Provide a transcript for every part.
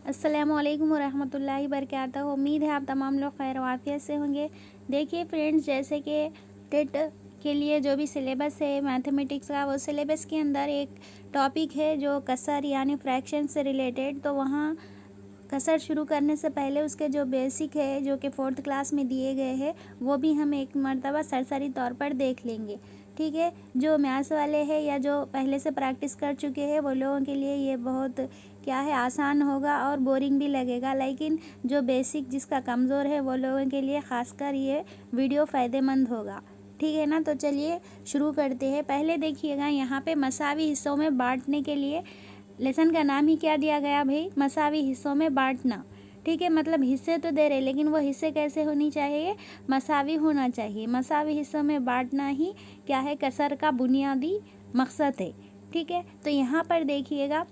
अस्सलामुअलैकुम वरहमतुल्लाहि वबरकातुहू। उम्मीद है आप तमाम लोग खैर वाफियत से होंगे। देखिए फ्रेंड्स, जैसे कि टेट के लिए जो भी सिलेबस है मैथमेटिक्स का, वो सिलेबस के अंदर एक टॉपिक है जो कसर यानी फ्रैक्शन से रिलेटेड। तो वहाँ कसर शुरू करने से पहले उसके जो बेसिक है जो कि 4th क्लास में दिए गए हैं, वो भी हम एक मर्तबा सरसरी तौर पर देख लेंगे। ठीक है, जो मैथ्स वाले हैं या जो पहले से प्रैक्टिस कर चुके हैं वो लोगों के लिए ये बहुत क्या है आसान होगा और बोरिंग भी लगेगा, लेकिन जो बेसिक जिसका कमज़ोर है वो लोगों के लिए ख़ासकर ये वीडियो फ़ायदेमंद होगा। ठीक है ना, तो चलिए शुरू करते हैं। पहले देखिएगा, यहाँ पे मसावी हिस्सों में बांटने के लिए लेसन का नाम ही क्या दिया गया भाई, मसावी हिस्सों में बांटना। ठीक है, मतलब हिस्से तो दे रहे लेकिन वो हिस्से कैसे होनी चाहिए, मसावी होना चाहिए। मसावी हिस्सों में बांटना ही क्या है, कसर का बुनियादी मकसद है। ठीक है, तो यहाँ पर देखिएगा,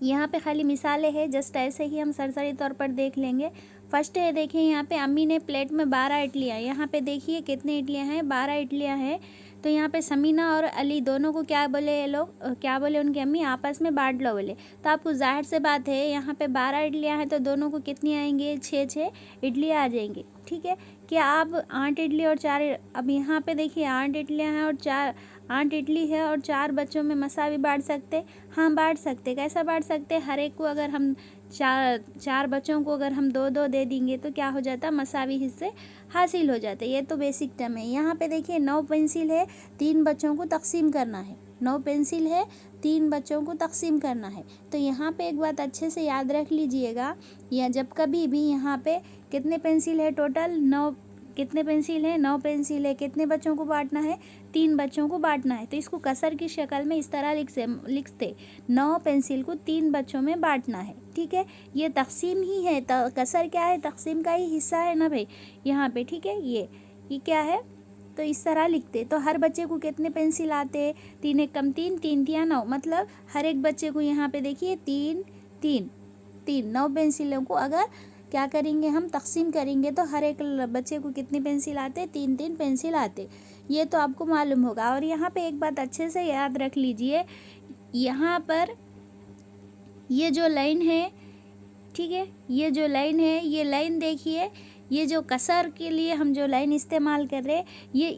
यहाँ पे खाली मिसालें हैं, जस्ट ऐसे ही हम सरसरी तौर पर देख लेंगे। फर्स्ट है, देखिए यहाँ पे अम्मी ने प्लेट में 12 इडलियाँ, यहाँ पे देखिए कितनी इडलियाँ हैं, 12 इडलियाँ हैं। तो यहाँ पे समीना और अली दोनों को क्या बोले, ये लोग क्या बोले, उनकी अम्मी आपस में बांट लो बोले। तो आपको जाहिर से बात है, यहाँ पे 12 इडलियाँ हैं तो दोनों को कितनी आएंगी, 6 इडलियाँ आ जाएंगी। ठीक है, क्या आप 8 इडली और 4, अब यहाँ पे देखिए 8 इडलियाँ हैं और 8 इडली है और 4 बच्चों में मसावी बांट सकते। हाँ बांट सकते, कैसा बांट सकते, हर एक को अगर हम चार बच्चों को अगर हम 2-2 दे देंगे तो क्या हो जाता, मसावी हिस्से हासिल हो जाते। ये तो बेसिक टर्म है। यहाँ पे देखिए 9 पेंसिल है, 3 बच्चों को तकसीम करना है। 9 पेंसिल है, 3 बच्चों को तकसीम करना है। तो यहाँ पे एक बात अच्छे से याद रख लीजिएगा, या जब कभी भी यहाँ पे कितने पेंसिल है टोटल, 9, कितने पेंसिल है, 9 पेंसिल है, कितने बच्चों को बांटना है, 3 बच्चों को बांटना है। तो इसको कसर की शक्ल में इस तरह लिखते 9 पेंसिल को 3 बच्चों में बांटना है। ठीक है, ये तकसीम ही है, कसर क्या है, तकसीम का ही हिस्सा है ना भाई यहाँ पे। ठीक है, ये क्या है, तो इस तरह लिखते। तो हर बच्चे को कितने पेंसिल आते, 3 एक कम 3, 3 तिया 9, मतलब हर एक बच्चे को यहाँ पे देखिए 3 3 3 9 पेंसिलों को अगर क्या करेंगे, हम तकसीम करेंगे तो हर एक बच्चे को कितनी पेंसिल आते, 3 पेंसिल आते। ये तो आपको मालूम होगा। और यहाँ पे एक बात अच्छे से याद रख लीजिए, यहाँ पर ये जो लाइन है, ठीक है, ये जो लाइन है, ये लाइन देखिए, ये जो कसर के लिए हम जो लाइन इस्तेमाल कर रहे हैं, ये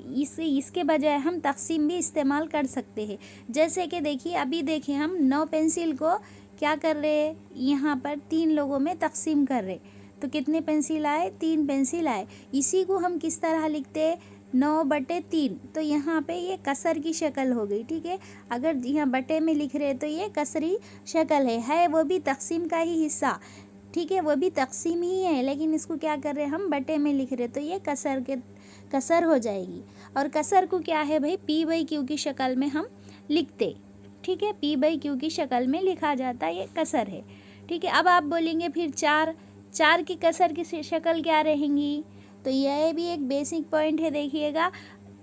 इसके बजाय हम तकसीम भी इस्तेमाल कर सकते हैं। जैसे कि देखिए, अभी देखिए हम 9 पेंसिल को क्या कर रहे हैं, यहाँ पर 3 लोगों में तकसीम कर रहे, तो कितने पेंसिल आए, 3 पेंसिल आए। इसी को हम किस तरह लिखते, 9/3। तो यहाँ पे ये कसर की शक्ल हो गई। ठीक है, अगर यहाँ बटे में लिख रहे तो ये कसरी शक्ल है वो भी तकसीम का ही हिस्सा। ठीक है, वो भी तकसीम ही है, लेकिन इसको क्या कर रहे हैं, हम बटे में लिख रहे, तो ये कसर हो जाएगी। और कसर को क्या है भाई, P/Q की शक्ल में हम लिखते। ठीक है, P/Q की शक्ल में लिखा जाता, ये कसर है। ठीक है, अब आप बोलेंगे फिर 4 की कसर की शक्ल क्या रहेंगी, तो यह भी एक बेसिक पॉइंट है। देखिएगा,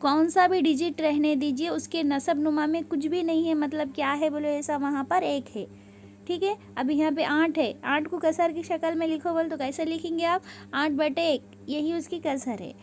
कौन सा भी डिजिट रहने दीजिए, उसके नसब नुमा में कुछ भी नहीं है, मतलब क्या है बोलो, ऐसा वहाँ पर 1 है। ठीक है, अब यहाँ पे 8 है, 8 को कसर की शक्ल में लिखो बोल तो कैसे लिखेंगे आप, 8/1, यही उसकी कसर है।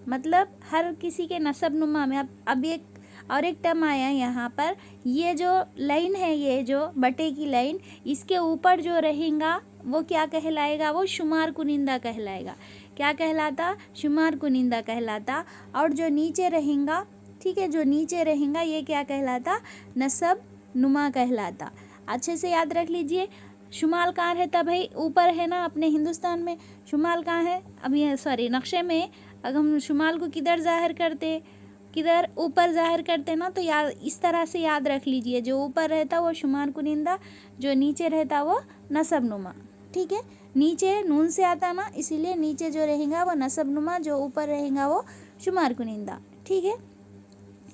मतलब हर किसी के नसब नुमा में। अब एक और एक टर्म आया यहाँ पर, ये जो लाइन है, ये जो बटे की लाइन, इसके ऊपर जो रहेगा वो क्या कहलाएगा, वो शुमार कुनिंदा कहलाएगा। क्या कहलाता, शुमार कुनिंदा कहलाता। और जो नीचे रहेगा, ठीक है, जो नीचे रहेगा ये क्या कहलाता, नसब नुमा कहलाता। अच्छे से याद रख लीजिए। शुमाल कहाँ रहता भाई, ऊपर है ना, अपने हिंदुस्तान में शुमाल कहाँ है, अब ये सॉरी नक्शे में अगर हम शुमाल को किधर ज़ाहिर करते, किधर ऊपर ज़ाहिर करते ना, तो याद इस तरह से याद रख लीजिए, जो ऊपर रहता वो शुमार कुनिंदा, जो नीचे रहता वो नसब नुमा। ठीक है, नीचे नून से आता ना, इसीलिए नीचे जो रहेगा वो नसब नुमा, जो ऊपर रहेगा वो शुमार कुनिंदा। ठीक है,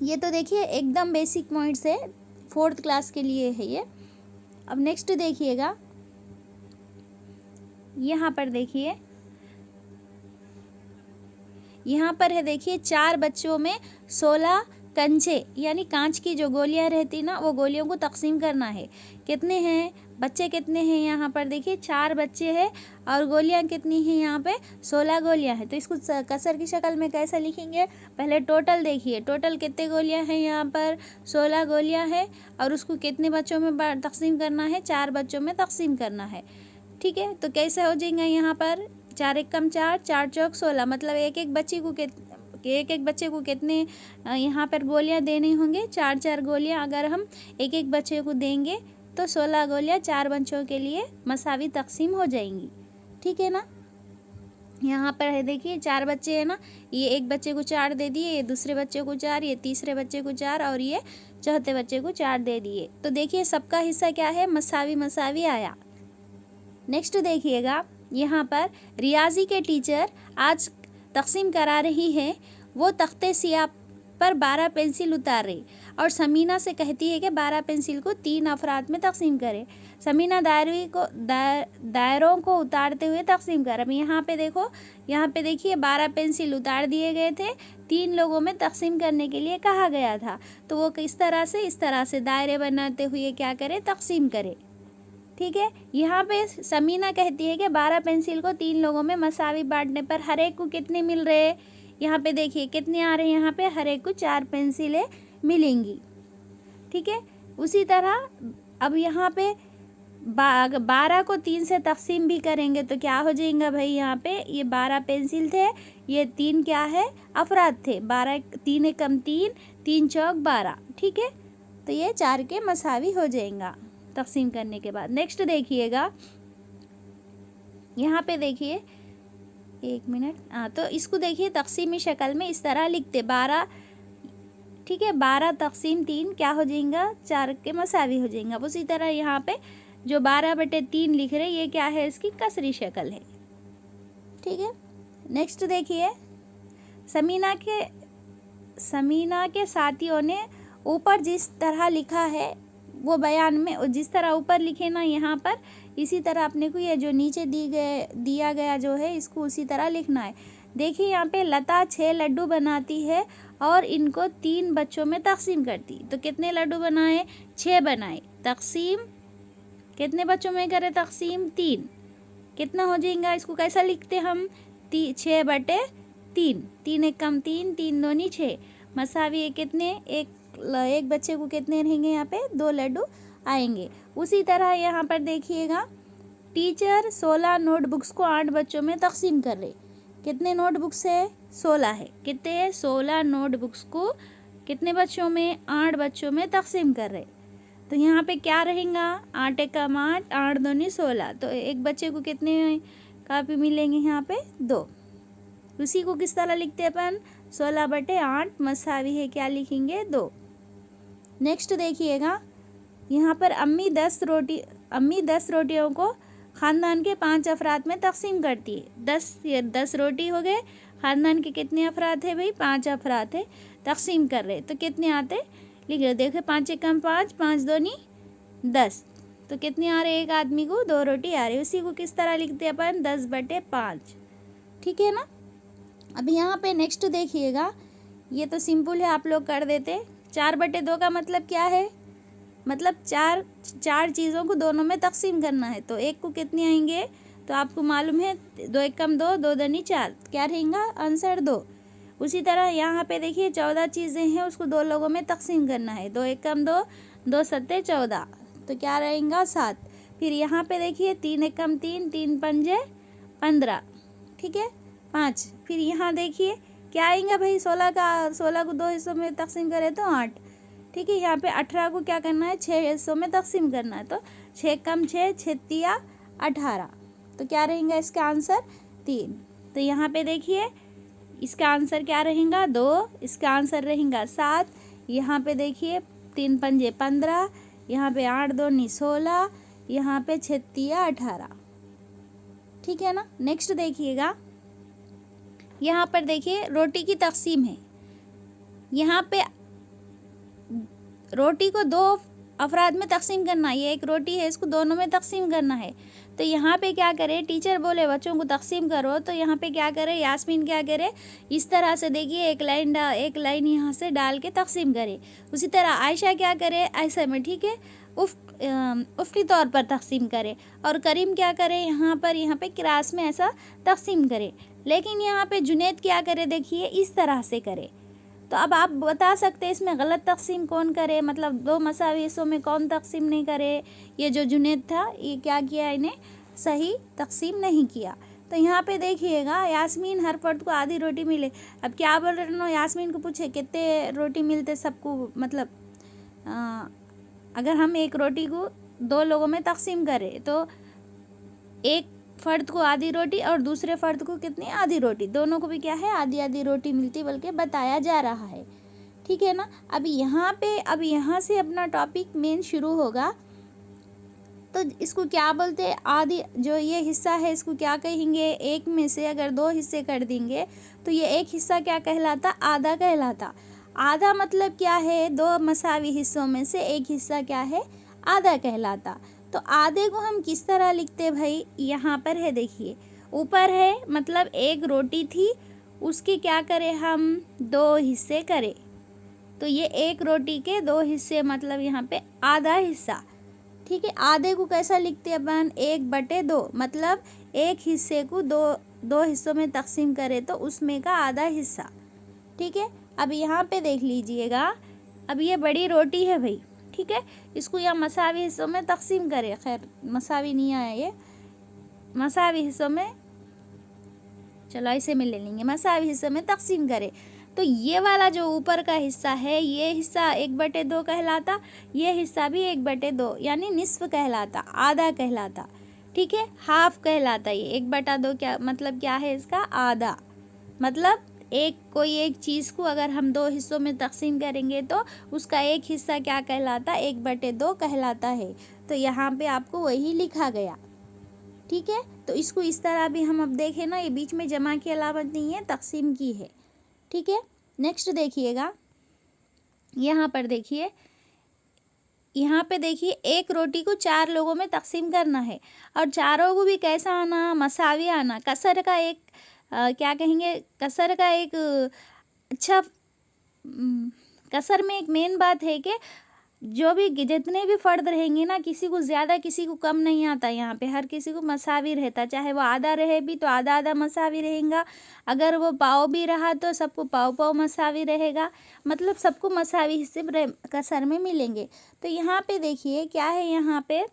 ये तो देखिए एकदम बेसिक पॉइंट्स है, 4th क्लास के लिए है ये। अब नेक्स्ट देखिएगा, यहाँ पर देखिए, यहाँ पर है देखिए 4 बच्चों में 16 कंचे यानी कांच की जो गोलियां रहती ना, वो गोलियों को तकसीम करना है। कितने हैं बच्चे, कितने हैं यहाँ पर देखिए 4 बच्चे हैं और गोलियां कितनी हैं यहाँ पे, 16 गोलियां हैं। तो इसको कसर की शक्ल में कैसे लिखेंगे, पहले टोटल देखिए, टोटल कितने गोलियां हैं यहाँ पर, 16 गोलियां हैं, और उसको कितने बच्चों में तकसीम करना है, 4 बच्चों में तकसीम करना है। ठीक है। तो कैसे हो जाएगा यहाँ पर, 4 एकम 4, 4 चौक 16, मतलब एक एक बच्चे को कितने यहाँ पर गोलियाँ देनी होंगे, 4 गोलियाँ अगर हम एक एक बच्चे को देंगे तो 16 गोलियाँ 4 बच्चों के लिए मसावी तकसीम हो जाएंगी। ठीक है ना। यहाँ पर है देखिए 4 बच्चे हैं ना, ये एक बच्चे को 4 दे दिए, ये दूसरे बच्चे को 4, ये तीसरे बच्चे को 4 और ये चौथे बच्चे को 4 दे दिए। तो देखिए सबका हिस्सा क्या है, मसावी आया। नेक्स्ट देखिएगा, यहाँ पर रियाजी के टीचर आज तकसीम करा रही है, वो तख्ते सियाह पर 12 पेंसिल उतार रही और समीना से कहती है कि 12 पेंसिल को 3 अफराद में तकसीम करे। समीना दायरों को उतारते हुए तकसीम कर। अब यहाँ पे देखो, यहाँ पे देखिए 12 पेंसिल उतार दिए गए थे, 3 लोगों में तकसीम करने के लिए कहा गया था। तो वो किस तरह से, इस तरह से दायरे बनाते हुए क्या करे, तकसीम करे। ठीक है। यहाँ पे समीना कहती है कि 12 पेंसिल को 3 लोगों में मसावी बांटने पर हर एक को कितने मिल रहे, यहाँ पे देखिए कितने आ रहे हैं, यहाँ पे हर एक को 4 पेंसिलें मिलेंगी। ठीक है। उसी तरह अब यहाँ पे 12 को 3 से तकसीम भी करेंगे तो क्या हो जाएगा भाई, यहाँ पे ये 12 पेंसिल थे, ये 3 क्या है, अफराद थे। 12 3 एकम 3, 3 चौक 12। ठीक है। तो ये 4 के मसावी हो जाएगा तकसीम करने के बाद। नेक्स्ट देखिएगा, यहाँ पे देखिए 1 मिनट, तो इसको देखिए तकसीमी शक्ल में इस तरह लिखते 12। ठीक है। 12 तकसीम 3 क्या हो जाएगा, 4 के मसावी हो जाएगा। उसी तरह यहाँ पे जो 12/3 लिख रहे, ये क्या है, इसकी कसरी शक्ल है। ठीक है। नेक्स्ट देखिए, समीना के साथियों ने ऊपर जिस तरह लिखा है वो बयान में, जिस तरह ऊपर लिखे ना यहाँ पर, इसी तरह अपने को ये जो नीचे दिया गया जो है इसको उसी तरह लिखना है। देखिए यहाँ पे लता 6 लड्डू बनाती है और इनको 3 बच्चों में तकसीम करती। तो कितने लड्डू बनाए, 6 बनाए। तकसीम कितने बच्चों में करे, तकसीम 3। कितना हो जाएगा, इसको कैसा लिखते हम, 6/3। 3 एकम 3, 3 दूनी 6, मसावी कितने, एक बच्चे को कितने रहेंगे, यहाँ पे 2 लड्डू आएंगे। उसी तरह यहाँ पर देखिएगा, टीचर 16 नोटबुक्स को 8 बच्चों में तकसीम कर रहे। कितने नोटबुक्स है, 16 है। कितने, 16 नोटबुक्स को कितने बच्चों में, 8 बच्चों में तकसीम कर रहे। तो यहाँ पे क्या रहेगा, 8 एकम 8, 8 दूनी 16। तो एक बच्चे को कितने कापी मिलेंगे, यहाँ पे 2। उसी को किस तरह लिखते हैं अपन, 16/8 मसावी है क्या लिखेंगे, 2। नेक्स्ट देखिएगा, यहाँ पर अम्मी 10 रोटियों को ख़ानदान के 5 अफराद में तकसीम करती है। 10 रोटी हो गए, ख़ानदान के कितने अफराद थे भाई, 5 अफराद थे, तकसीम कर रहे। तो कितने आते लिख रहे, देखो 5 एकम 5, 5 दूनी 10। तो कितने आ रहे, एक आदमी को 2 रोटी आ रही। उसी को किस तरह लिखते हैं अपन, 10/5। ठीक है ना। अब यहाँ पे नेक्स्ट देखिएगा, ये तो सिंपल है, आप लोग कर देते। 4/2 का मतलब क्या है, मतलब चार चीज़ों को दोनों में तकसीम करना है। तो एक को कितने आएंगे, तो आपको मालूम है 2 एकम 2, 2 दूनी 4, क्या रहेगा आंसर 2। उसी तरह यहाँ पे देखिए 14 चीज़ें हैं, उसको 2 लोगों में तकसीम करना है। 2 एकम 2, 2 सत्ते 14, तो क्या रहेगा 7। फिर यहाँ पे देखिए 3 एकम 3, 3 पंजे 15। ठीक है, 5। फिर यहाँ देखिए क्या आएगा भाई, 16 को 2 हिस्सों में तकसीम करें तो 8। ठीक है। यहाँ पे 18 को क्या करना है, 6 हिस्सों में तकसीम करना है। तो 6 एकम 6, 6 18। तो क्या रहेगा इसका आंसर, 3। तो यहाँ पे देखिए इसका आंसर क्या रहेगा, 2। इसका आंसर रहेगा 7। यहाँ पे देखिए 3 पंजे 15, यहाँ पे 8 दूनी 16, यहाँ पे 6 18। ठीक है ना। नेक्स्ट देखिएगा, यहाँ पर देखिए रोटी की तकसीम है। यहाँ पे रोटी को 2 अफराद में तकसीम करना है। ये एक रोटी है, इसको दोनों में तकसीम करना है। तो यहाँ पे क्या करे, टीचर बोले बच्चों को तकसीम करो, तो यहाँ पे क्या करे, यास्मीन क्या करे, इस तरह से देखिए एक लाइन यहाँ से डाल के तकसीम करे। उसी तरह आयशा क्या करे, ऐसे में, ठीक है, उफ्ती तौर पर तकसीम करे। और करीम क्या करे, यहाँ पे क्रास में ऐसा तकसीम करे। लेकिन यहाँ पे जुनैद क्या करे, देखिए इस तरह से करे। तो अब आप बता सकते हैं इसमें गलत तकसीम कौन करे, मतलब 2 मसावी हिस्सों में कौन तकसीम नहीं करे। ये जो जुनैद था, ये क्या किया, इन्हें सही तकसीम नहीं किया। तो यहाँ पे देखिएगा, यास्मीन हर फर्द को आधी रोटी मिले। अब क्या बोल रहे हो, यास्मीन को पूछे कितने रोटी मिलते सबको, मतलब अगर हम एक रोटी को 2 लोगों में तकसीम करें तो एक फ़र्द को आधी रोटी और दूसरे फ़र्द को कितनी, आधी रोटी, दोनों को भी क्या है, आधी आधी रोटी मिलती, बल्कि बताया जा रहा है। ठीक है ना। अब यहाँ से अपना टॉपिक मेन शुरू होगा। तो इसको क्या बोलते हैं, आधी, जो ये हिस्सा है इसको क्या कहेंगे, एक में से अगर 2 हिस्से कर देंगे तो ये एक हिस्सा क्या कहलाता, आधा कहलाता। आधा मतलब क्या है, 2 मसावी हिस्सों में से एक हिस्सा क्या है, आधा कहलाता। तो आधे को हम किस तरह लिखते भाई, यहाँ पर है देखिए, ऊपर है, मतलब एक रोटी थी, उसके क्या करें हम, 2 हिस्से करें, तो ये एक रोटी के 2 हिस्से, मतलब यहाँ पे आधा हिस्सा। ठीक है। आधे को कैसा लिखते अपन, 1/2, मतलब एक हिस्से को 2 हिस्सों में तकसीम करें तो उसमें का आधा हिस्सा। ठीक है। अब यहाँ पे देख लीजिएगा, अब ये बड़ी रोटी है भाई, ठीक है, इसको यहाँ मसावी हिस्सों में तकसीम करें, खैर मसावी नहीं आया, ये मसावी हिस्सों में, चलो ऐसे में ले लेंगे, मसावी हिस्सों में तकसीम करें तो ये वाला जो ऊपर का हिस्सा है, ये हिस्सा 1/2 कहलाता, ये हिस्सा भी 1/2 यानी निस्फ कहलाता, आधा कहलाता। ठीक है, हाफ कहलाता। ये 1/2 क्या मतलब, क्या है इसका, आधा। मतलब कोई एक चीज़ को अगर हम 2 हिस्सों में तकसीम करेंगे तो उसका एक हिस्सा क्या कहलाता, 1/2 कहलाता है। तो यहाँ पे आपको वही लिखा गया। ठीक है। तो इसको इस तरह भी हम अब देखें ना, ये बीच में जमा की अलामत नहीं है, तकसीम की है। ठीक है। नेक्स्ट देखिएगा, यहाँ पर देखिए, यहाँ पे देखिए, एक रोटी को 4 लोगों में तकसीम करना है और चारों को भी कैसा आना, मसावी आना। कसर का एक क्या कहेंगे, कसर का एक अच्छा, कसर में एक मेन बात है कि जो भी जितने भी फ़र्द रहेंगे ना, किसी को ज़्यादा किसी को कम नहीं आता। यहाँ पे हर किसी को मसावी रहता, चाहे वो आधा रहे भी तो आधा आधा मसावी रहेगा, अगर वो पाव भी रहा तो सबको पाव पाव मसावी रहेगा, मतलब सबको मसावी हिस्से कसर में मिलेंगे। तो यहाँ पे देखिए क्या है, यहाँ पे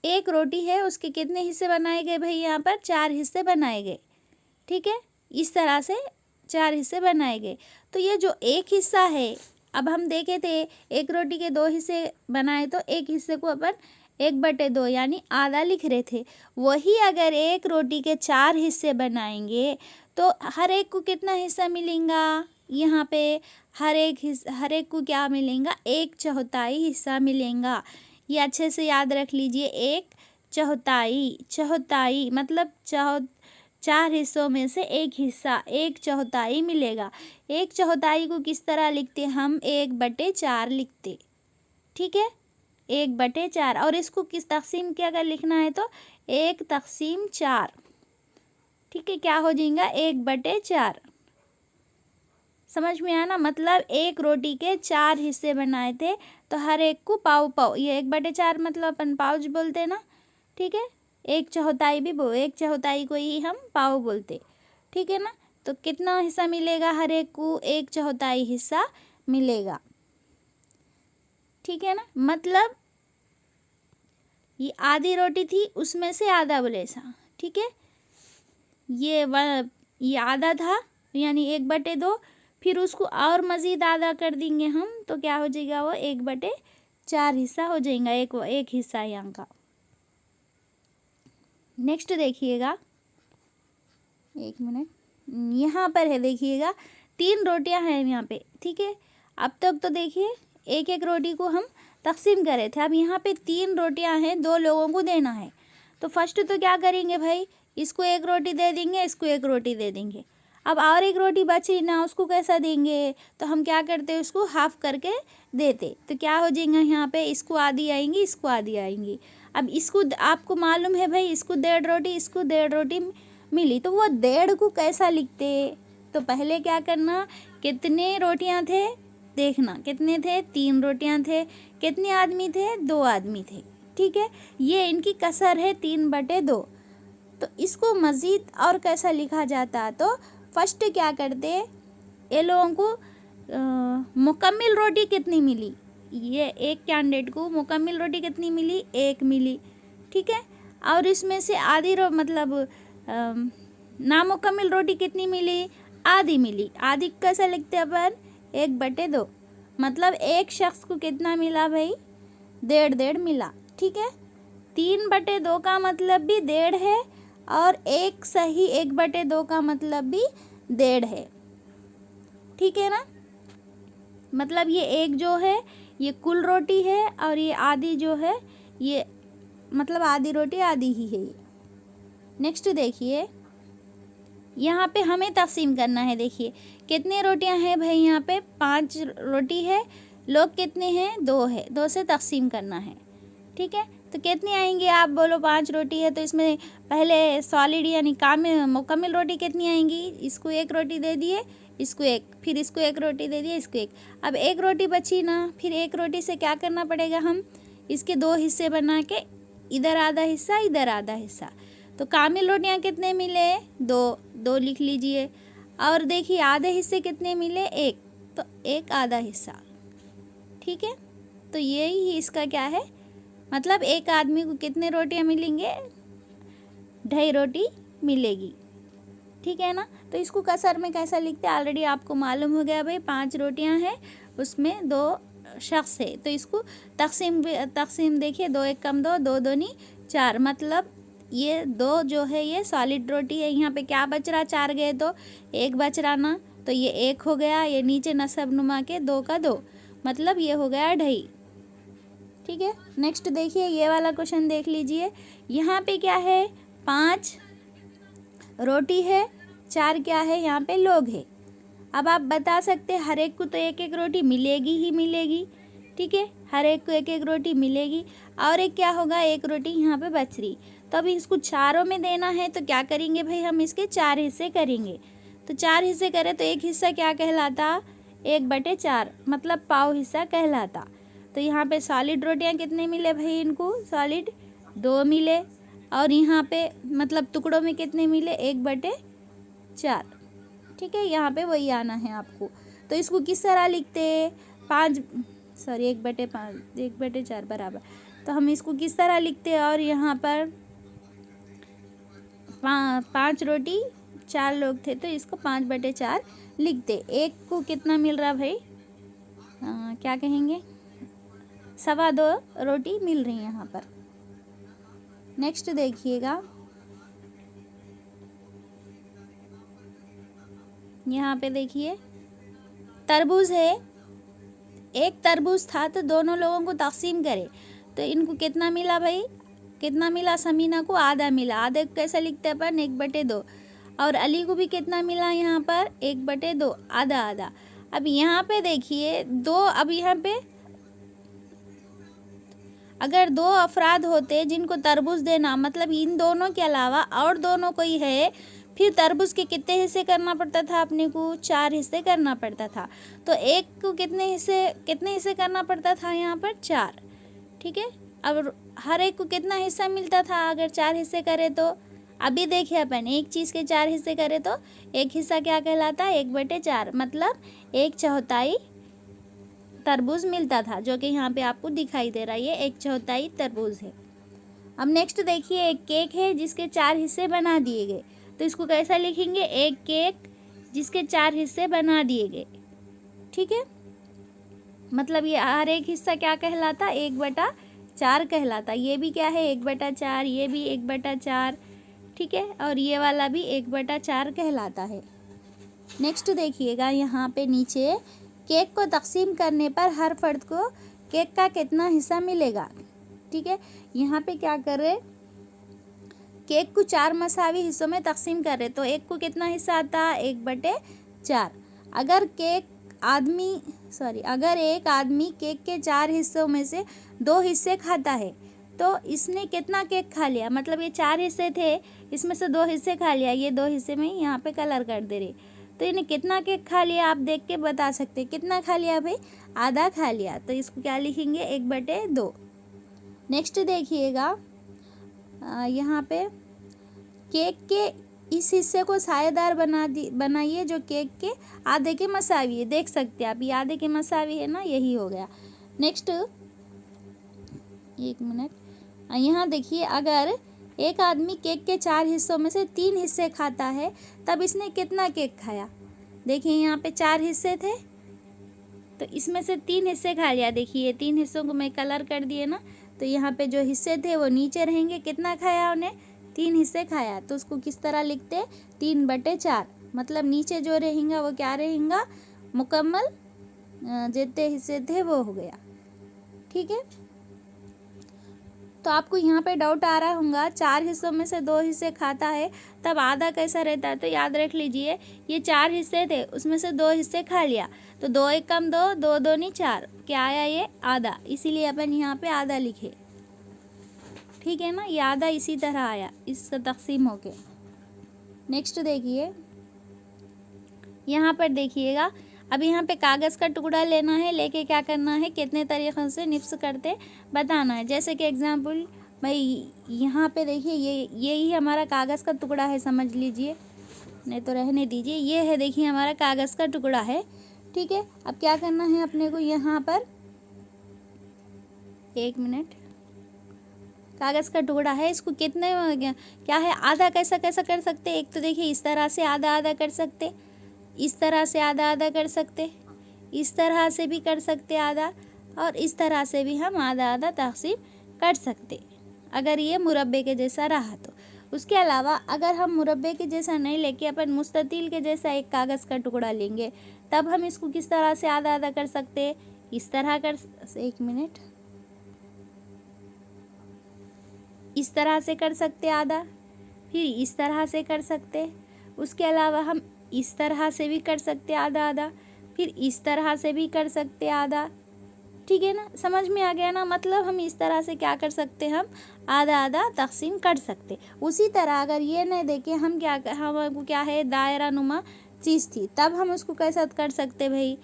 एक रोटी है, उसके कितने हिस्से बनाए गए भाई, यहाँ पर 4 हिस्से बनाए गए। ठीक है, इस तरह से 4 हिस्से बनाए गए। तो ये जो एक हिस्सा है, अब हम देखे थे एक रोटी के 2 हिस्से बनाए तो एक हिस्से को अपन 1/2 यानी आधा लिख रहे थे। वही अगर एक रोटी के 4 हिस्से बनाएंगे तो हर एक को कितना हिस्सा मिलेगा, यहाँ पे हर एक को क्या मिलेगा, 1/4 हिस्सा मिलेगा। ये अच्छे से याद रख लीजिए, 1/4 मतलब 4 हिस्सों में से एक हिस्सा, 1/4 मिलेगा। 1/4 को किस तरह लिखते हम, 1/4 लिखते। ठीक है, 1/4। और इसको किस तकसीम के अगर लिखना है तो 1/4। ठीक है, क्या हो जाएगा, 1/4। समझ में आया ना, मतलब एक रोटी के 4 हिस्से बनाए थे तो हर एक को पाव पाव, ये 1/4 मतलब अपन पाउच बोलते हैं ना। ठीक है, 1/4 भी 1/4 को ही हम पाव बोलते। ठीक है ना। तो कितना हिस्सा मिलेगा, हर एक को 1/4 हिस्सा मिलेगा। ठीक है ना, मतलब ये आधी रोटी थी, उसमें से आधा बोले सा। ठीक है, ये आधा था यानी 1/2, फिर उसको और मज़ीद आधा कर देंगे हम तो क्या हो जाएगा, वो 1/4 हिस्सा हो जाएगा, एक हिस्सा यहाँ का। नेक्स्ट देखिएगा, एक मिनट, यहाँ पर है देखिएगा, 3 रोटियां हैं यहाँ पे। ठीक है, अब तक तो देखिए एक एक रोटी को हम तकसीम कर रहे थे, अब यहाँ पे 3 रोटियां हैं, 2 लोगों को देना है। तो फर्स्ट तो क्या करेंगे भाई, इसको एक रोटी दे देंगे, इसको एक रोटी दे देंगे। अब और एक रोटी बची ना, उसको कैसा देंगे, तो हम क्या करते, उसको हाफ करके देते। तो क्या हो जाएगा यहाँ पे, इसको आधी आएंगी, इसको आधी आएंगी। अब इसको आपको मालूम है भाई, इसको 1.5 रोटी, इसको 1.5 रोटी मिली, तो वो 1.5 को कैसा लिखते, तो पहले क्या करना, कितने रोटियां थे देखना, कितने थे, 3 रोटियां थे, कितने आदमी थे, 2 आदमी थे। ठीक है, ये इनकी कसर है 3/2। तो इसको मज़ीद और कैसा लिखा जाता, तो फर्स्ट क्या करते, ये लोगों को मुकम्मिल रोटी कितनी मिली, ये एक कैंडिडेट को मुकम्मिल रोटी कितनी मिली, 1 मिली। ठीक है, और इसमें से आधी मतलब नामुकम्मल रोटी कितनी मिली, आधी मिली। आधी कैसे लिखते हैं अपन, 1/2, मतलब एक शख्स को कितना मिला भाई, 1.5 मिला। ठीक है, 3/2 का मतलब भी 1.5 है और एक सही 1/2 का मतलब भी 1.5 है। ठीक है ना, मतलब ये एक जो है ये कुल रोटी है और ये आधी जो है ये मतलब आधी रोटी आधी ही है ये। नेक्स्ट देखिए, यहाँ पे हमें तकसीम करना है। देखिए कितनी रोटियां हैं भाई, यहाँ पे 5 रोटी है, लोग कितने हैं, 2 है, 2 से तकसीम करना है। ठीक है, तो कितनी आएंगी आप बोलो, 5 रोटी है तो इसमें पहले सॉलिड यानी मुकम्मल रोटी कितनी आएंगी, इसको 1 रोटी दे दिए, इसको 1, फिर इसको 1 रोटी दे दिए, इसको 1। अब 1 रोटी बची ना, फिर 1 रोटी से क्या करना पड़ेगा, हम इसके 2 हिस्से बना के इधर आधा हिस्सा इधर आधा हिस्सा, तो कामिल रोटियां कितने मिले, 2 लिख लीजिए। और देखिए आधे हिस्से कितने मिले, 1, तो 1 आधा हिस्सा। ठीक है, तो यही इसका क्या है मतलब, एक आदमी को कितने रोटियां मिलेंगे, 2.5 रोटी मिलेगी। ठीक है ना, तो इसको कसर में कैसा लिखते हैं ऑलरेडी आपको मालूम हो गया भाई, 5 रोटियां हैं उसमें 2 शख्स है, तो इसको तकसीम देखिए, 2 1 कम 2, 2 दूनी 4, मतलब ये 2 जो है ये सॉलिड रोटी है। यहाँ पे क्या बच रहा, 4 गए तो 1 बच रहा ना, तो ये 1 हो गया, ये नीचे नसब नुमा के 2 का 2, मतलब ये हो गया 2.5। ठीक है, नेक्स्ट देखिए ये वाला क्वेश्चन देख लीजिए। यहाँ पे क्या है, 5 रोटी है, 4 क्या है, यहाँ पे लोग है। अब आप बता सकते हैं हर एक को तो 1 1 रोटी मिलेगी ही मिलेगी। ठीक है, हर एक को 1 1 रोटी मिलेगी और एक क्या होगा, 1 रोटी यहाँ पे बच रही, तो अभी इसको चारों में देना है, तो क्या करेंगे भाई, हम इसके 4 हिस्से करेंगे। तो 4 हिस्से करें तो एक हिस्सा क्या कहलाता, 1/4, मतलब पाव हिस्सा कहलाता। तो यहाँ पे सॉलिड रोटियाँ कितने मिले भाई, इनको सॉलिड 2 मिले, और यहाँ पे मतलब टुकड़ों में कितने मिले, 1/4। ठीक है, यहाँ पे वही आना है आपको। तो इसको किस तरह लिखते हैं, 1/4 बराबर, तो हम इसको किस तरह लिखते हैं, और यहाँ पर 5 रोटी 4 लोग थे तो इसको 5/4 लिखते। एक को कितना मिल रहा भाई, क्या कहेंगे, 2.25 रोटी मिल रही है यहाँ पर। नेक्स्ट देखिएगा, यहाँ पे देखिए तरबूज है, एक तरबूज था तो दोनों लोगों को तकसीम करे तो इनको कितना मिला भाई, कितना मिला, समीना को आधा मिला। आधे को कैसे लिखते हैं अपन, 1/2, और अली को भी कितना मिला यहाँ पर, 1/2, आधा आधा। अब यहाँ पे देखिए 2, अब यहाँ पे अगर 2 अफराद होते जिनको तरबूज देना, मतलब इन दोनों के अलावा और दोनों कोई है, फिर तरबूज के कितने हिस्से करना पड़ता था अपने को, 4 हिस्से करना पड़ता था। तो एक को कितने हिस्से करना पड़ता था यहाँ पर, 4। ठीक है, अब हर एक को कितना हिस्सा मिलता था अगर 4 हिस्से करे तो, अभी देखिए अपन एक चीज़ के 4 हिस्से करे तो एक हिस्सा क्या कहलाता है, 1/4, मतलब 1/4 तरबूज मिलता था, जो कि यहाँ पे आपको दिखाई दे रहा है, ये 1/4 तरबूज है। अब नेक्स्ट देखिए, एक केक है जिसके 4 हिस्से बना दिए गए, तो इसको कैसा लिखेंगे, एक केक जिसके 4 हिस्से बना दिए गए। ठीक है, मतलब ये हर एक हिस्सा क्या कहलाता, 1/4 कहलाता। ये भी क्या है, 1/4, ये भी 1/4। ठीक है, और ये वाला भी 1/4 कहलाता है। नेक्स्ट देखिएगा, यहाँ पे नीचे केक को तकसीम करने पर हर फर्द को केक का कितना हिस्सा मिलेगा। ठीक है, यहाँ पे क्या कर रहे, केक को 4 मसावी हिस्सों में तकसीम कर रहे, तो एक को कितना हिस्सा आता है, 1/4। अगर एक आदमी केक के 4 हिस्सों में से 2 हिस्से खाता है तो इसने कितना केक खा लिया, मतलब ये 4 हिस्से थे, इसमें से 2 हिस्से खा लिया, ये 2 हिस्से में यहाँ पे कलर कर दे रहे, तो इन्हें कितना केक खा लिया आप देख के बता सकते हैं। कितना खा लिया भाई, आधा खा लिया, तो इसको क्या लिखेंगे, 1/2। नेक्स्ट देखिएगा, यहाँ पे केक के इस हिस्से को सायेदार बनाइए जो केक के आधे के मसावी है। देख सकते हैं आप, ये आधे के मसावी है ना, यही हो गया। नेक्स्ट 1 मिनट, यहाँ देखिए, अगर एक आदमी केक के 4 हिस्सों में से 3 हिस्से खाता है, तब इसने कितना केक खाया। देखिए यहाँ पे 4 हिस्से थे, तो इसमें से 3 हिस्से खा लिया। देखिए 3 हिस्सों को मैं कलर कर दिए ना, तो यहाँ पे जो हिस्से थे वो नीचे रहेंगे। कितना खाया उन्हें, 3 हिस्से खाया। तो उसको किस तरह लिखते, 3/4। मतलब नीचे जो रहेगा वो क्या रहेगा, मुकम्मल जितने हिस्से थे वो हो गया। ठीक है, तो आपको यहाँ पे डाउट आ रहा होगा 4 हिस्सों में से 2 हिस्से खाता है तब आधा कैसा रहता है। तो याद रख लीजिए, ये 4 हिस्से थे, उसमें से 2 हिस्से खा लिया, तो 2 1 कम 2, 2 2 नहीं 4, क्या आया ये आधा, इसीलिए अपन यहाँ पे आधा लिखे। ठीक है ना, ये आधा इसी तरह आया, इसका तकसीम होके। नेक्स्ट देखिए, यहाँ पर देखिएगा, अब यहाँ पे कागज़ का टुकड़ा लेना है, लेके क्या करना है, कितने तरीक़ों से निप्स करते बताना है। जैसे कि एग्जांपल भाई यहाँ पे देखिए, यही हमारा कागज़ का टुकड़ा है, समझ लीजिए, नहीं तो रहने दीजिए। ये है, देखिए हमारा कागज़ का टुकड़ा है। ठीक है, अब क्या करना है अपने को, यहाँ पर 1 मिनट, कागज़ का टुकड़ा है, इसको कितने क्या है, आधा कैसा कैसा कर सकते। एक तो देखिए इस तरह से आधा आधा कर सकते, इस तरह से आधा आधा कर सकते, इस तरह से भी कर सकते आधा, और इस तरह से भी हम आधा आधा तकसीम कर सकते, अगर ये मुरब्बे के जैसा रहा तो। उसके अलावा अगर हम मुरब्बे के जैसा नहीं लेके अपन मुस्ततील के जैसा एक कागज़ का टुकड़ा लेंगे, तब हम इसको किस तरह से आधा आधा कर सकते, इस तरह कर, 1 मिनट, इस तरह से कर सकते आधा, फिर इस तरह से कर सकते। उसके अलावा हम इस तरह से भी कर सकते आधा आधा, फिर इस तरह से भी कर सकते आधा। ठीक है ना, समझ में आ गया ना, मतलब हम इस तरह से क्या कर सकते, हम आधा आधा तकसीम कर सकते। उसी तरह अगर ये नहीं देखे हम हमको क्या है, दायरा नुमा चीज़ थी, तब हम उसको कैसा कर सकते भाई,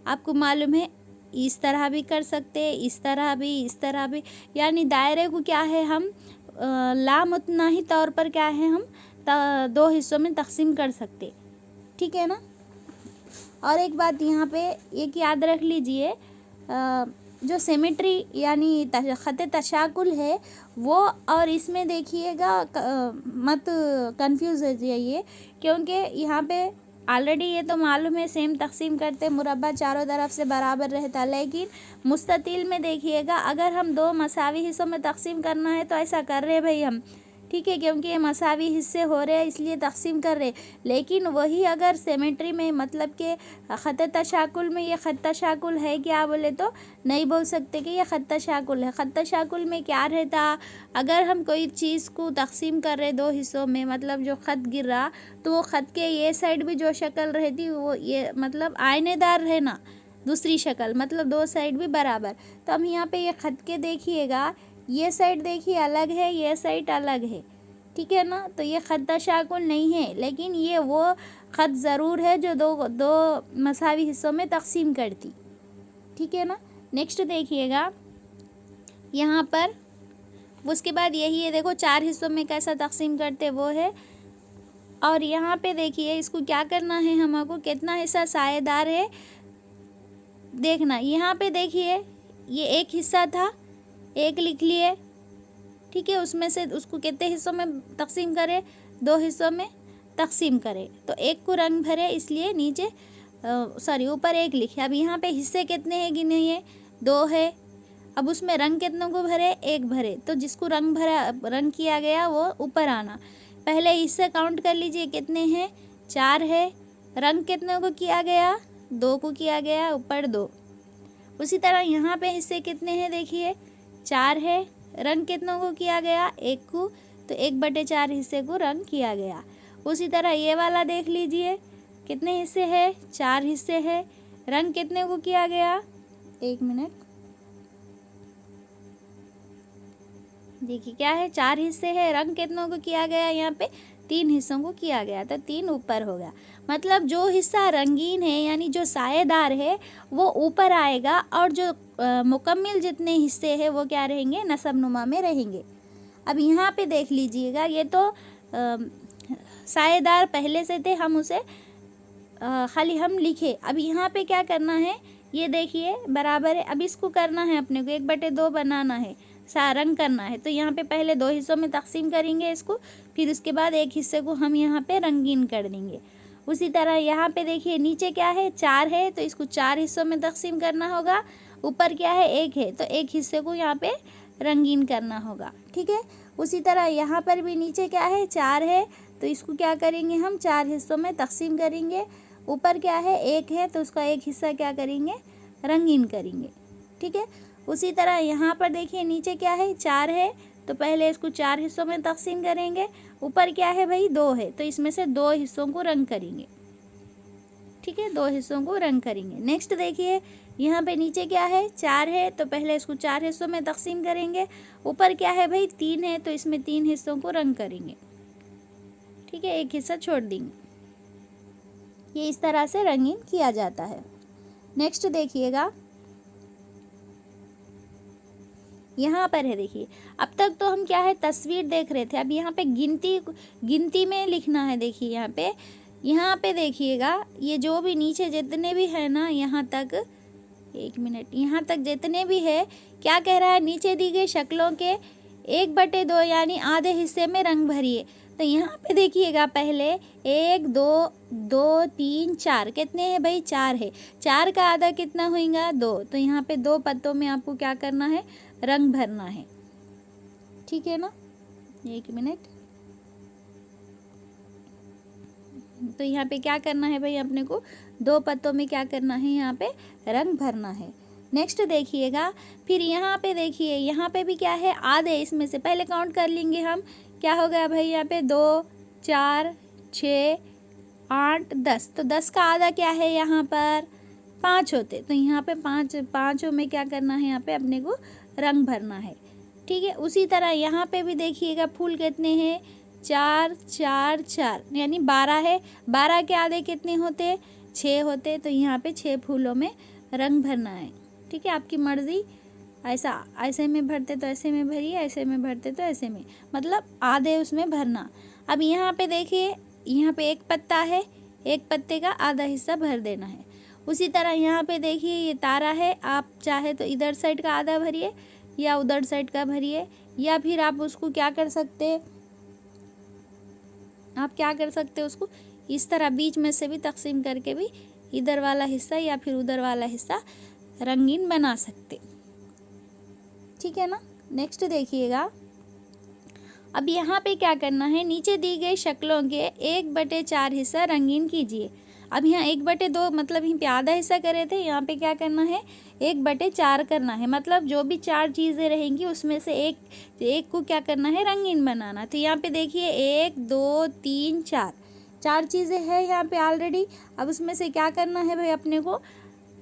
आपको मालूम है, इस तरह भी कर सकते, इस तरह भी, इस तरह भी। यानी दायरे को क्या है, हम लामुतनाही तौर पर क्या है, हम 2 हिस्सों में तकसीम कर सकते। ठीक है ना। और एक बात यहाँ पे एक याद रख लीजिए, जो सिमेट्री यानी ख़त तशाकुल है वो, और इसमें देखिएगा मत कंफ्यूज हो जाइए, क्योंकि यहाँ पे ऑलरेडी ये तो मालूम है सेम तकसीम करते, मुरब्बा चारों तरफ से बराबर रहता, लेकिन मुस्ततील में देखिएगा अगर हम 2 मसावी हिस्सों में तकसीम करना है तो ऐसा कर रहे भाई हम। ठीक है, क्योंकि ये मसावी हिस्से हो रहे हैं इसलिए तकसीम कर रहे। लेकिन वही अगर सिमेट्री में, मतलब कि ख़त तशाकुल में, ये ख़त तशाकुल है क्या बोले तो नहीं बोल सकते कि ये ख़त तशाकुल है। ख़त तशाकुल में क्या रहता, अगर हम कोई चीज़ को तकसीम कर रहे 2 हिस्सों में, मतलब जो ख़त गिर रहा, तो वो ख़त के ये साइड भी जो शक्ल रहती वो ये मतलब आयनेदार रहना, दूसरी शक्ल मतलब 2 साइड भी बराबर। तो हम यहाँ पे ये ख़त के देखिएगा, ये साइड देखिए अलग है, ये साइड अलग है। ठीक है ना, तो ये ख़त तशाकुल नहीं है, लेकिन ये वो ख़त ज़रूर है जो दो मसावी हिस्सों में तकसीम करती। ठीक है ना। नेक्स्ट देखिएगा यहाँ पर, उसके बाद यही है, देखो 4 हिस्सों में कैसा तकसीम करते वो है। और यहाँ पे देखिए इसको क्या करना है, हमको कितना हिस्सा सायेदार है देखना। यहाँ पे देखिए ये एक हिस्सा था, एक लिख लिए। ठीक है, उसमें से उसको कितने हिस्सों में तकसीम करें, 2 हिस्सों में तकसीम करें, तो एक को रंग भरे इसलिए नीचे ऊपर 1 लिखे। अब यहाँ पे हिस्से कितने हैं गिनिए, 2 है। अब उसमें रंग कितनों को भरे, 1 भरे, तो जिसको रंग किया गया वो ऊपर आना। पहले हिस्से काउंट कर लीजिए कितने हैं, 4 है। रंग कितनों को किया गया, 2 को किया गया, ऊपर 2। उसी तरह यहाँ पे हिस्से कितने हैं देखिए, 4 है। रंग कितनों को किया गया, 1 को, तो 1/4 हिस्से को रंग किया गया। उसी तरह ये वाला देख लीजिए कितने हिस्से हैं, 4 हिस्से हैं। रंग कितने को किया गया, 1 मिनट, देखिए क्या है, 4 हिस्से हैं। रंग कितनों को किया गया, यहाँ पे 3 हिस्सों को किया गया, तो 3 ऊपर हो गया। मतलब जो हिस्सा रंगीन है यानी जो सायेदार है वो ऊपर आएगा, और जो मुकम्मिल जितने हिस्से हैं वो क्या रहेंगे, नसब नुमा में रहेंगे। अब यहाँ पे देख लीजिएगा, ये तो सायेदार पहले से थे, हम उसे खाली हम लिखे। अब यहाँ पे क्या करना है, ये देखिए बराबर है। अब इसको करना है अपने को 1/2 बनाना है, रंग करना है। तो यहाँ पे पहले 2 हिस्सों में तकसीम करेंगे इसको, फिर उसके बाद एक हिस्से को हम यहाँ पे रंगीन कर देंगे। उसी तरह यहाँ पे देखिए नीचे क्या है, 4 है, तो इसको 4 हिस्सों में तकसीम करना होगा। ऊपर क्या है, 1 है, तो एक हिस्से को यहाँ पे रंगीन करना होगा। ठीक है, उसी तरह यहाँ पर भी नीचे क्या है, 4 है, तो इसको क्या करेंगे हम 4 हिस्सों में तकसीम करेंगे। ऊपर क्या है, 1 है, तो उसका एक हिस्सा क्या करेंगे, रंगीन करेंगे। ठीक है, उसी तरह यहाँ पर देखिए नीचे क्या है, 4 है, तो पहले इसको 4 हिस्सों में तकसीम करेंगे। ऊपर क्या है भाई, 2 है, तो इसमें से 2 हिस्सों को रंग करेंगे। ठीक है, 2 हिस्सों को रंग करेंगे। नेक्स्ट देखिए यहाँ पे नीचे क्या है, 4 है, तो पहले इसको 4 हिस्सों में तकसीम करेंगे। ऊपर क्या है भाई, 3 है, तो इसमें 3 हिस्सों को रंग करेंगे। ठीक है, एक हिस्सा छोड़ देंगे। ये इस तरह से रंगीन किया जाता है। नेक्स्ट देखिएगा यहाँ पर है, देखिए अब तक तो हम क्या है, तस्वीर देख रहे थे, अब यहाँ पे गिनती में लिखना है। देखिए यहाँ पे देखिएगा, ये जो भी नीचे जितने भी है ना, यहाँ तक 1 मिनट, यहाँ तक जितने भी है, क्या कह रहा है, नीचे दी गई शक्लों के 1/2 यानी आधे हिस्से में रंग भरिए। तो यहाँ पे देखिएगा पहले 1 2 2 3 4, कितने हैं भाई, 4 है, 4 का आधा कितना होगा, 2। तो यहाँ पे 2 पत्तों में आपको क्या करना है, रंग भरना है। ठीक है ना, 1 मिनट। तो यहाँ पे क्या करना है भाई, अपने को 2 पत्तों में क्या करना है, यहाँ पे रंग भरना है। नेक्स्ट देखिएगा, फिर यहाँ पे देखिए, यहाँ पे भी क्या है, आधे, इसमें से पहले काउंट कर लेंगे हम, क्या हो गया भाई, यहाँ पे 2 4 6 8 10, तो 10 का आधा क्या है, यहाँ पर 5 होते, तो यहाँ पे 5 में क्या करना है, यहाँ पे अपने को रंग भरना है। ठीक है, उसी तरह यहाँ पे भी देखिएगा फूल कितने हैं, 4 4 4 यानी 12 है, 12 के आधे कितने होते, 6 होते, तो यहाँ पे 6 फूलों में रंग भरना है। ठीक है, आपकी मर्ज़ी, ऐसे में भरते तो ऐसे में भरिए, ऐसे में भरते तो ऐसे में, मतलब आधे उसमें भरना। अब यहाँ पे देखिए, यहाँ पे 1 पत्ता है, 1 पत्ते का आधा हिस्सा भर देना है। उसी तरह यहाँ पे देखिए ये तारा है, आप चाहे तो इधर साइड का आधा भरिए या उधर साइड का भरिए, या फिर आप उसको क्या कर सकते, उसको इस तरह बीच में से भी तकसीम करके भी इधर वाला हिस्सा या फिर उधर वाला हिस्सा रंगीन बना सकते। ठीक है ना, नेक्स्ट देखिएगा, अब यहाँ पे क्या करना है, नीचे दी गई शक्लों के 1/4 हिस्सा रंगीन कीजिए। अब यहाँ 1/2 मतलब यहीं पे आधा हिस्सा करे थे, यहाँ पे क्या करना है, 1/4 करना है, मतलब जो भी 4 चीज़ें रहेंगी उसमें से एक को क्या करना है, रंगीन बनाना। तो यहाँ पे देखिए 1 2 3 4 चीज़ें हैं यहाँ पे ऑलरेडी। अब उसमें से क्या करना है भाई, अपने को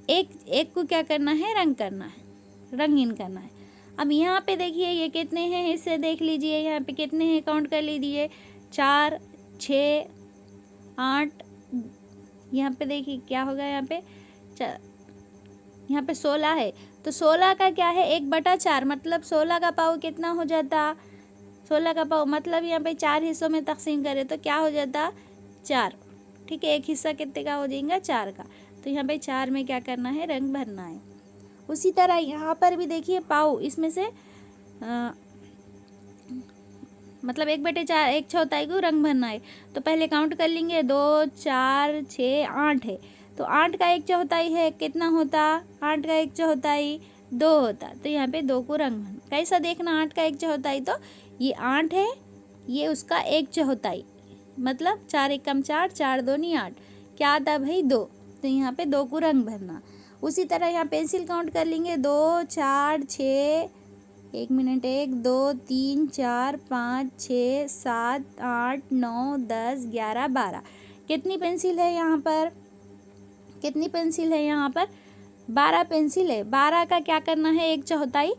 एक को क्या करना है, रंगीन करना है। अब यहाँ पे देखिए ये कितने हैं हिस्से देख लीजिए, यहाँ पे कितने हैं काउंट कर लीजिए, 4 6 8, यहाँ पे देखिए क्या होगा, यहाँ पे 16 है, तो 16 का क्या है, 1/4, मतलब 16 का पाव कितना हो जाता, 16 का पाव मतलब यहाँ पे 4 हिस्सों में तकसीम करें तो क्या हो जाता, 4। ठीक है, एक हिस्सा कितने का हो जाएगा, 4 का, तो यहाँ पे 4 में क्या करना है, रंग भरना है। उसी तरह यहाँ पर भी देखिए पाव, इसमें से मतलब 1/4, 1/4 को रंग भरना है। तो पहले काउंट कर लेंगे, 2 4 6 8 है, तो 8 का 1/4 है, कितना होता, 8 का 1/4 2 होता, तो यहाँ पे 2 को रंग भरना। कैसा देखना, 8 का 1/4, तो ये 8 है, ये उसका 1/4, मतलब 4 1 कम 4, 4 2 नहीं 8, क्या आता भाई 2, तो यहाँ पे 2 को रंग भरना। उसी तरह यहाँ पेंसिल काउंट कर लेंगे, 2 4 6, 1 मिनट, 1 2 3 4 5 6 7 8 9 10 11 12, कितनी पेंसिल है यहाँ पर, 12 पेंसिल है। 12 का क्या करना है, 1/4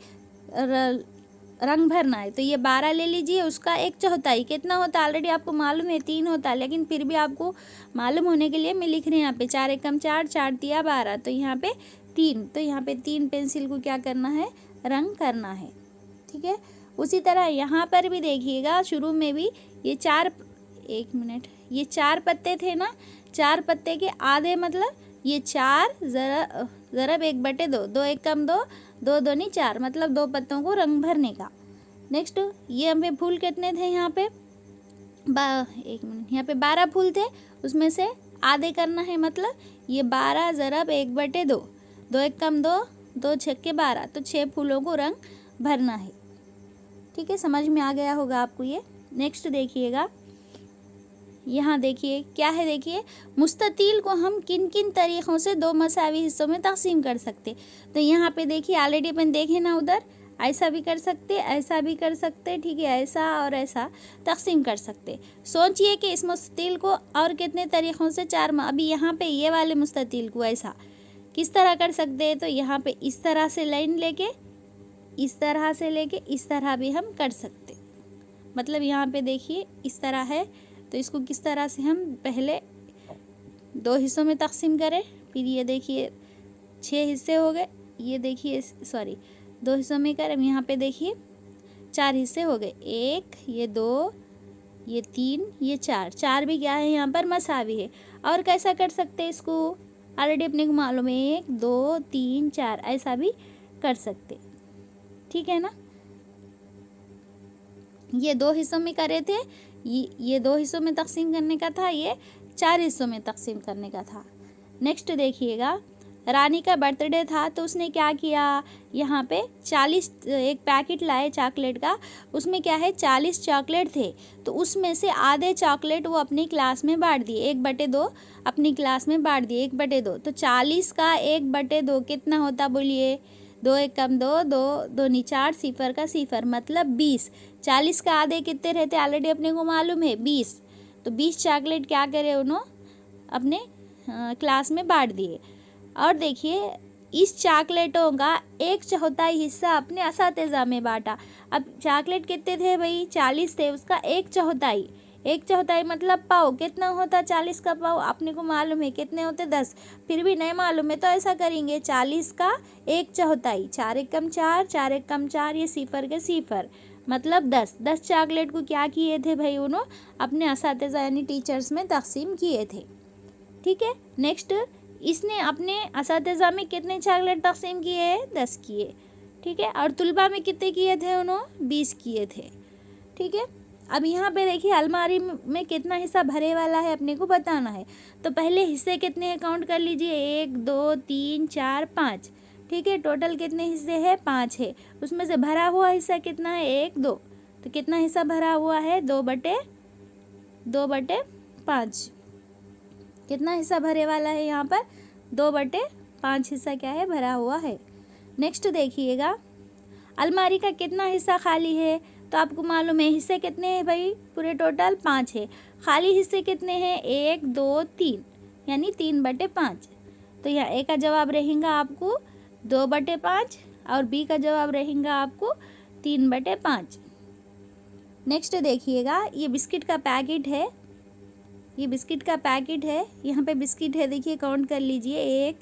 रंग भरना है, तो ये 12 ले लीजिए, उसका 1/4 कितना होता है, ऑलरेडी आपको मालूम है 3 होता है, लेकिन फिर भी आपको मालूम होने के लिए मैं लिख रही हूँ यहाँ पे, 4 1 कम 4, 4 3 12, तो यहाँ पे 3, तो यहाँ पे 3 पेंसिल को क्या करना है, रंग करना है। ठीक है, उसी तरह यहाँ पर भी देखिएगा, शुरू में भी ये 4, 1 मिनट, ये 4 पत्ते थे ना, 4 पत्ते के आधे, मतलब ये 4 ज़रब 1/2, 2 1 कम 2, दो दूनी 4, मतलब 2 पत्तों को रंग भरने का। नेक्स्ट ये हमें फूल कितने थे यहाँ पे, एक मिनट, यहाँ पे 12 फूल थे, उसमें से आधे करना है, मतलब ये 12 ज़रब 1/2, 2 एक कम 2, 2 छक्के 12, तो 6 फूलों को रंग भरना है। ठीक है, समझ में आ गया होगा आपको ये। नेक्स्ट देखिएगा, यहाँ देखिए क्या है, देखिए मुस्ततील को हम किन किन तरीक़ों से 2 मसावी हिस्सों में तकसीम कर सकते। तो यहाँ पे देखिए ऑलरेडी अपन देखे ना, उधर ऐसा भी कर सकते, ऐसा भी कर सकते, ठीक है, ऐसा और ऐसा तकसीम कर सकते। सोचिए कि इस मुस्ततील को और कितने तरीक़ों से 4, अभी यहाँ पे ये वाले मुस्ततील को ऐसा किस तरह कर सकते हैं, तो यहाँ पे इस तरह से लाइन लेके, इस तरह से लेके इस तरह भी हम कर सकते। मतलब यहाँ पे देखिए इस तरह है, तो इसको किस तरह से हम पहले 2 हिस्सों में तकसीम करें, फिर ये देखिए 6 हिस्से हो गए, ये देखिए सॉरी 2 हिस्सों में करें, यहाँ पे देखिए 4 हिस्से हो गए, 1, ये 2, ये 3, ये 4, 4 भी क्या है यहाँ पर मसावी है। और कैसा कर सकते हैं इसको, ऑलरेडी अपने को मालूम है, 1, 2, 3, 4 ऐसा भी कर सकते, ठीक है ना। ये 2 हिस्सों में करे थे, ये 2 हिस्सों में तकसीम करने का था, ये 4 हिस्सों में तकसीम करने का था। नेक्स्ट देखिएगा, रानी का बर्थडे था, तो उसने क्या किया, यहाँ पे 40 एक पैकेट लाए चॉकलेट का, उसमें क्या है 40 चॉकलेट थे, तो उसमें से आधे चॉकलेट वो अपनी क्लास में बांट दिए, 1/2 अपनी क्लास में बांट दिए, 1/2, तो 40 का 1/2 कितना होता, बोलिए, 2 एक कम 2, 2 दूनी 4, 0 का 0, मतलब 20। 40 का आधे कितने रहते, ऑलरेडी अपने को मालूम है 20, तो 20 चॉकलेट क्या करे उन्होंने अपने क्लास में बांट दिए। और देखिए इस चॉकलेटों का 1/4 हिस्सा अपने असातिज़ा में बांटा। अब चॉकलेट कितने थे भाई, 40 थे, उसका 1/4 मतलब पाव कितना होता, 40 का पाव अपने को मालूम है कितने होते, 10, फिर भी नहीं मालूम है तो ऐसा करेंगे 40 का 1/4, 4 एक कम 4, 4 एक कम 4, ये 0 के 0, मतलब 10 चॉकलेट को क्या किए थे भाई उन्होंने अपने असातिज़ा यानी टीचर्स में तकसीम किए थे। ठीक है, नेक्स्ट इसने अपने असातिज़ा में कितने चॉकलेट तकसीम किए, 10 किए। ठीक है, और तुलबा में कितने किए थे उन्होंने, 20 किए थे। ठीक है, अब यहाँ पे देखिए अलमारी में कितना हिस्सा भरे वाला है अपने को बताना है, तो पहले हिस्से कितने हैं काउंट कर लीजिए, 1, 2, 3, 4, 5। ठीक है, टोटल कितने हिस्से हैं, 5 है, उसमें से भरा हुआ हिस्सा कितना है, 1, 2, तो कितना हिस्सा भरा हुआ है, 2/5। कितना हिस्सा भरे वाला है यहाँ पर, 2/5 हिस्सा क्या है, भरा हुआ है। नेक्स्ट देखिएगा, अलमारी का कितना हिस्सा खाली है, तो आपको मालूम है हिस्से कितने हैं भाई, पूरे टोटल 5 है, खाली हिस्से कितने हैं, 1, 2, 3, यानी 3/5। तो यहाँ ए का जवाब रहेगा आपको 2/5 और बी का जवाब रहेगा आपको 3/5। नेक्स्ट देखिएगा, ये बिस्किट का पैकेट है, ये बिस्किट का पैकेट है, यहाँ पे बिस्किट है, देखिए काउंट कर लीजिए, 1,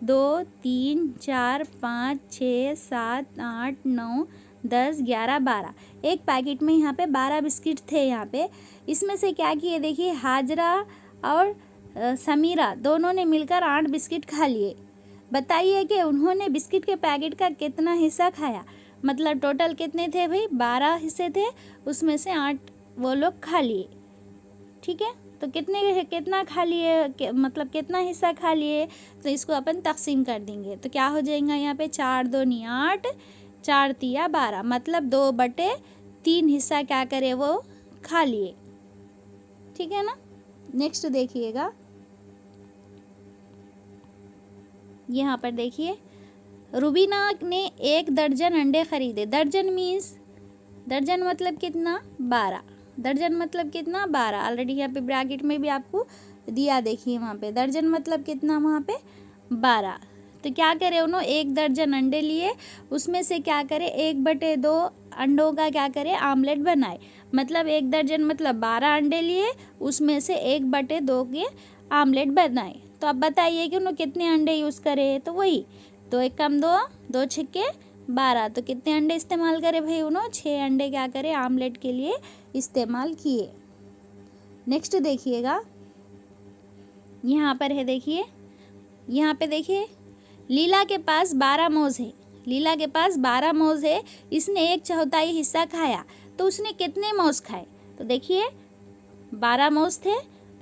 2, 3, 4, 5, 6, 7, 8, 9, 10, 11, 12, एक पैकेट में यहाँ पे 12 बिस्किट थे। यहाँ पे इसमें से क्या किए, देखिए हाजरा और समीरा दोनों ने मिलकर 8 बिस्किट खा लिए। बताइए कि उन्होंने बिस्किट के पैकेट का कितना हिस्सा खाया, मतलब टोटल कितने थे भाई, 12 हिस्से थे, उसमें से 8 वो लोग खा लिए। ठीक है, तो कितना खा लिए, मतलब कितना हिस्सा खा लिए, तो इसको अपन तकसीम कर देंगे, तो क्या हो जाएगा यहाँ पे, 4 दूनी 8, 4 तिया 12, मतलब 2/3 हिस्सा क्या करे वो खा लिए। ठीक है ना। नेक्स्ट देखिएगा, यहाँ पर देखिए, रुबीना ने 1 दर्जन अंडे खरीदे, दर्जन मीन्स, दर्जन मतलब कितना, 12, दर्जन मतलब कितना, 12, ऑलरेडी यहाँ पे ब्रैकेट में भी आपको दिया, देखिए वहाँ पे दर्जन मतलब कितना, वहाँ पे 12। तो क्या करे उन्होंने 1 दर्जन अंडे लिए, उसमें से क्या करे 1/2 अंडों का क्या करे आमलेट बनाए, मतलब 1 दर्जन मतलब 12 अंडे लिए, उसमें से 1/2 के आमलेट बनाए। तो अब बताइए कि उन्होंने कितने अंडे यूज़ करे, तो वही 2 एक कम 2, 2 छक्के 12, तो कितने अंडे इस्तेमाल करे भाई उन्होंने, 6 अंडे क्या करे आमलेट के लिए इस्तेमाल किए। नेक्स्ट देखिएगा, यहाँ पर है, देखिए यहाँ पे देखिए लीला के पास 12 मोज़ है, लीला के पास 12 मौज है, इसने 1/4 हिस्सा खाया, तो उसने कितने मौज खाए? तो देखिए 12 मौज थे,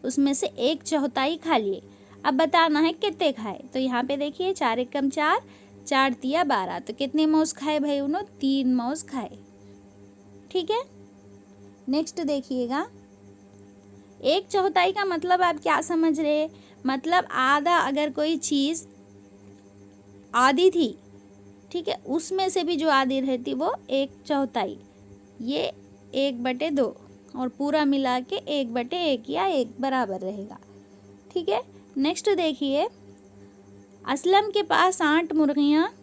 उसमें से 1/4 खा लिए। अब बताना है कितने खाए। तो यहाँ पे देखिए 4 एकम 4, 4 तिया 12, तो कितने मौज खाए भाई उन्होंने? 3 मौज खाए। ठीक है, नेक्स्ट देखिएगा, 1/4 का मतलब आप क्या समझ रहे? मतलब आधा, अगर कोई चीज़ आधी थी, ठीक है, उसमें से भी जो आधी रहती वो 1/4, ये 1/2 और पूरा मिला के 1/1 या 1 बराबर रहेगा। ठीक है, नेक्स्ट देखिए, असलम के पास 8 मुर्गियाँ,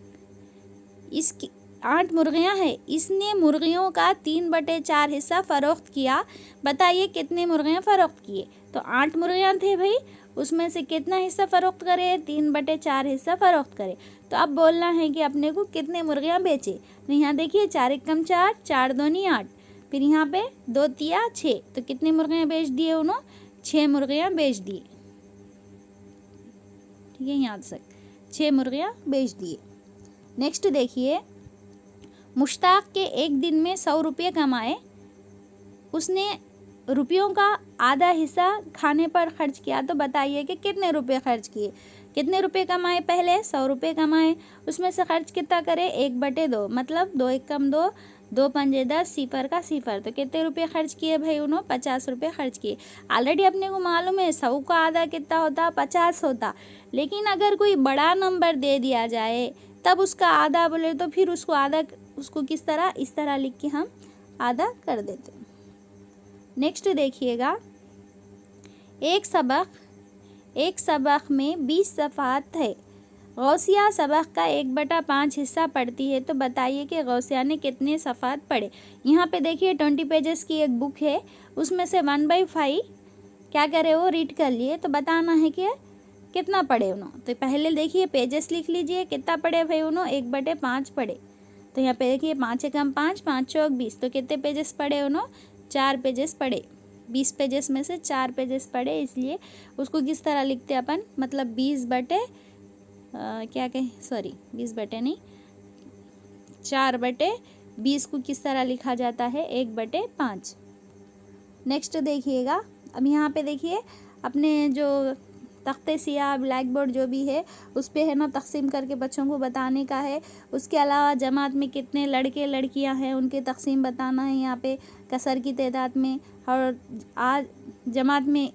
इसकी 8 मुर्गियाँ हैं, इसने मुर्गियों का 3/4 हिस्सा फ़रोख्त किया, बताइए कितने मुर्गियाँ फ़रोख्त किए? तो 8 मुर्गियाँ थे भाई, उसमें से कितना हिस्सा फ़रोख्त करे? 3/4 हिस्सा फ़रोख्त करे। तो अब बोलना है कि अपने को कितने मुर्गियाँ बेचे। तो यहाँ देखिए 4 एकम 4, 4 दूनी 8, फिर यहाँ पे 2 तिया 6, तो कितने मुर्गियाँ बेच दिए उन्होंने? 6 मुर्गियाँ बेच दिए। ठीक है, यहाँ तक 6 मुर्गियाँ बेच दिए। नेक्स्ट देखिए, मुश्ताक के एक दिन में 100 रुपये कमाए, उसने रुपयों का आधा हिस्सा खाने पर खर्च किया, तो बताइए कि कितने रुपए खर्च किए? कितने रुपए कमाए? पहले 100 रुपये कमाए, उसमें से खर्च कितना करे? 1/2, मतलब 2 एकम 2, 2 पंजे 10, सिफर का सिफर, तो कितने रुपए खर्च किए भाई उन्होंने? 50 रुपये खर्च किए। ऑलरेडी अपने को मालूम है 100 का आधा कितना होता? 50 होता, लेकिन अगर कोई बड़ा नंबर दे दिया जाए तब उसका आधा बोले तो फिर उसको आधा, उसको किस तरह? इस तरह लिख के हम आधा कर देते। नेक्स्ट देखिएगा, एक सबक में 20 सफ़ात है, गौसिया सबक का 1/5 हिस्सा पढ़ती है, तो बताइए कि गौसिया ने कितने सफ़ात पढ़े। यहाँ पे देखिए 20 पेजेस की एक बुक है, उसमें से 1/5 क्या करे वो रीड कर लिए, तो बताना है कि कितना पढ़े उन्होंने। तो पहले देखिए पेजेस लिख लीजिए, कितना पढ़े भाई उन्होंने? 1/5 पढ़े। तो यहाँ पे देखिए 5 एकम 5, 5 चौक 20, तो कितने पेजेस पढ़े उन्होंने? 4 पेजेस पढ़े। 20 पेजेस में से 4 पेजेस पढ़े, इसलिए उसको किस तरह लिखते अपन? मतलब 20 बटे 4/20 को किस तरह लिखा जाता है? 1/5। नेक्स्ट देखिएगा, अब यहाँ पे देखिए अपने जो तख्ते सियाह, ब्लैक बोर्ड जो भी है उस पे है ना तकसीम करके बच्चों को बताने का है। उसके अलावा जमात में कितने लड़के लड़कियां हैं उनके तकसीम बताना है यहाँ पे कसर की तादाद में, और आज जमात में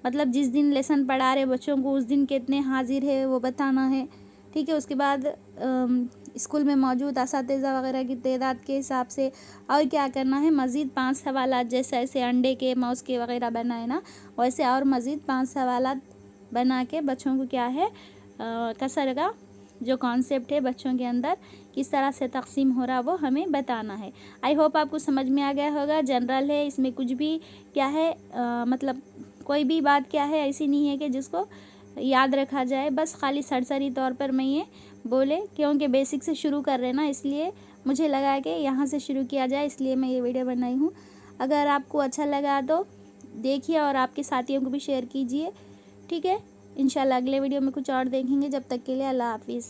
मतलब जिस दिन लेसन पढ़ा रहे बच्चों को उस दिन कितने हाजिर है वो बताना है। ठीक है, उसके बाद स्कूल में मौजूद असातिज़ा वगैरह की तादाद के हिसाब से और क्या करना है, मज़ीद 5 सवालात, जैसे ऐसे अंडे के मौज के वगैरह बनाए ना, वैसे और मज़ीद 5 सवालात बना के बच्चों को क्या है कसर का जो कॉन्सेप्ट है बच्चों के अंदर किस तरह से तकसीम हो रहा वो हमें बताना है। आई होप आपको समझ में आ गया होगा। जनरल है, इसमें कुछ भी क्या है मतलब कोई भी बात क्या है ऐसी नहीं है कि जिसको याद रखा जाए, बस खाली सरसरी तौर पर मैं ये बोले, क्योंकि बेसिक से शुरू कर रहे ना, इसलिए मुझे लगा कि यहाँ से शुरू किया जाए, इसलिए मैं ये वीडियो बनाई हूँ। अगर आपको अच्छा लगा तो देखिए और आपके साथियों को भी शेयर कीजिए। ठीक है, इंशाल्लाह अगले वीडियो में कुछ और देखेंगे। जब तक के लिए अल्लाह हाफिज़।